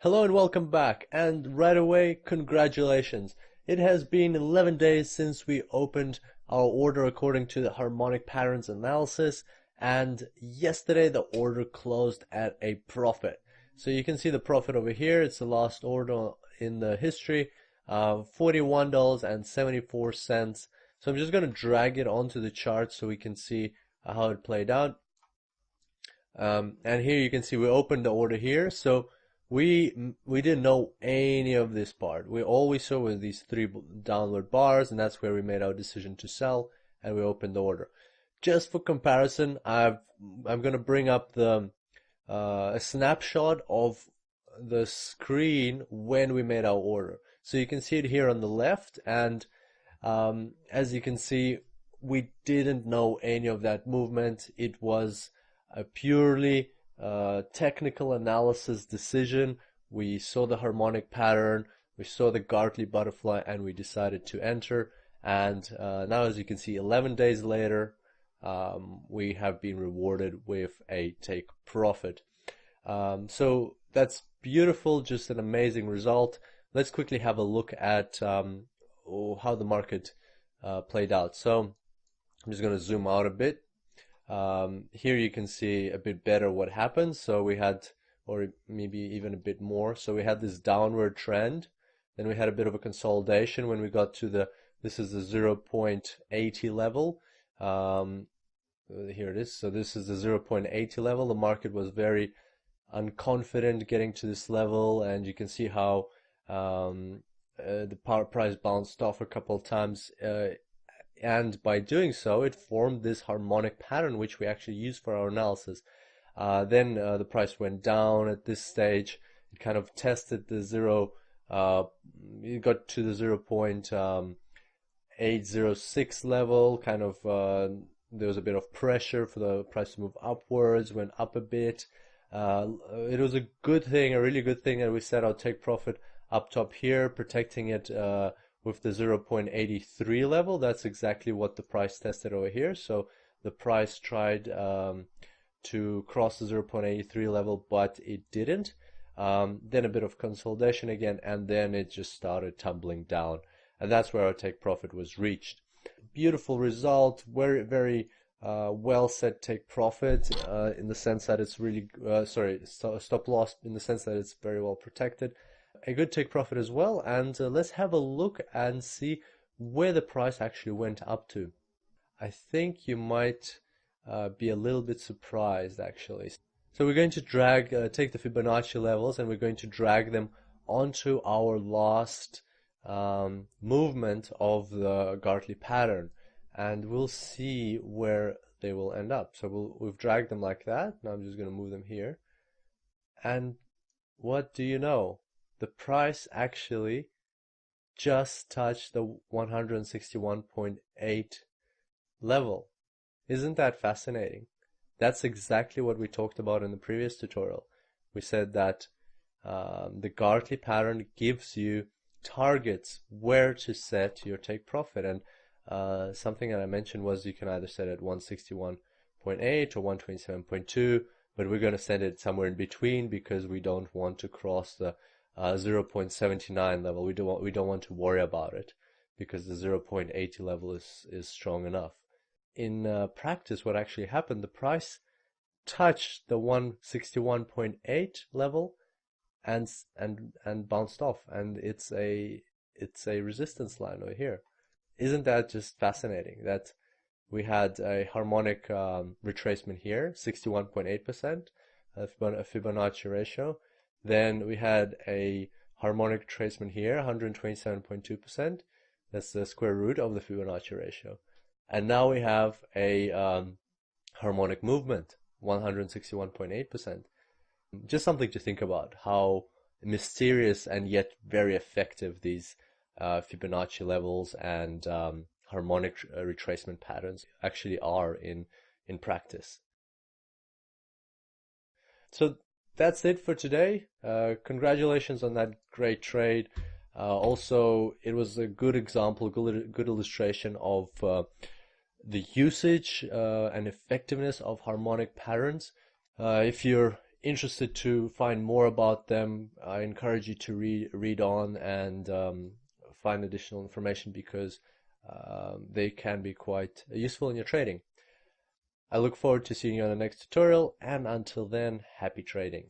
Hello and welcome back, and right away, congratulations. It has been 11 days since we opened our order according to the harmonic patterns analysis, and yesterday the order closed at a profit. So you can see the profit over here. It's the last order in the history, $41.74. So I'm just going to drag it onto the chart so we can see how it played out. And here you can see we opened the order here. So we didn't know any of this part. All we saw was these three downward bars, and that's where we made our decision to sell, and we opened the order. Just for comparison, I'm going to bring up the a snapshot of the screen when we made our order. So you can see it here on the left, and as you can see, we didn't know any of that movement. It was a purely technical analysis decision. We saw the harmonic pattern, we saw the Gartley butterfly, and we decided to enter. And now, as you can see, 11 days later, we have been rewarded with a take profit. So that's beautiful, just an amazing result. Let's quickly have a look at how the market played out. So I'm just going to zoom out a bit. Here you can see a bit better what happened. So we had, or maybe even a bit more. So we had this downward trend. Then we had a bit of a consolidation when we got to this is the 0.80 level. Here it is. So this is the 0.80 level. The market was very unconfident getting to this level, and you can see how the power price bounced off a couple of times. And by doing so, it formed this harmonic pattern, which we actually use for our analysis. Then the price went down at this stage. It kind of tested the it got to the 0.806 level. Kind of there was a bit of pressure for the price to move upwards, went up a bit. It was a good thing, a really good thing that we set our take profit up top here, protecting it with the 0.83 level. That's exactly what the price tested over here. So the price tried to cross the 0.83 level, but it didn't. Then a bit of consolidation again, and then it just started tumbling down. And that's where our take profit was reached. Beautiful result, very, very well set take profit in the sense that it's really, stop loss in the sense that it's very well protected. A good take profit as well, and let's have a look and see where the price actually went up to. I think you might be a little bit surprised actually. So we're going to take the Fibonacci levels, and we're going to drag them onto our last movement of the Gartley pattern, and we'll see where they will end up. So we've dragged them like that. Now I'm just going to move them here, and what do you know? The price actually just touched the 161.8 level. Isn't that fascinating? That's exactly what we talked about in the previous tutorial. We said that the Gartley pattern gives you targets where to set your take profit, and something that I mentioned was you can either set it at 161.8 or 127.2, but we're going to set it somewhere in between because we don't want to cross the 0.79 level. We don't want to worry about it because the 0.80 level is strong enough. In practice, what actually happened, the price touched the 161.8 level and bounced off, and it's a resistance line over here. Isn't that just fascinating that we had a harmonic retracement here, 61.8%, a Fibonacci ratio. Then we had a harmonic retracement here, 127.2%. That's the square root of the Fibonacci ratio. And now we have a harmonic movement, 161.8%. Just something to think about, how mysterious and yet very effective these Fibonacci levels and harmonic retracement patterns actually are in practice. So that's it for today. Congratulations on that great trade. Also, it was a good example, good illustration of the usage and effectiveness of harmonic patterns. If you're interested to find more about them, I encourage you to read on and find additional information, because they can be quite useful in your trading. I look forward to seeing you on the next tutorial, and until then, happy trading.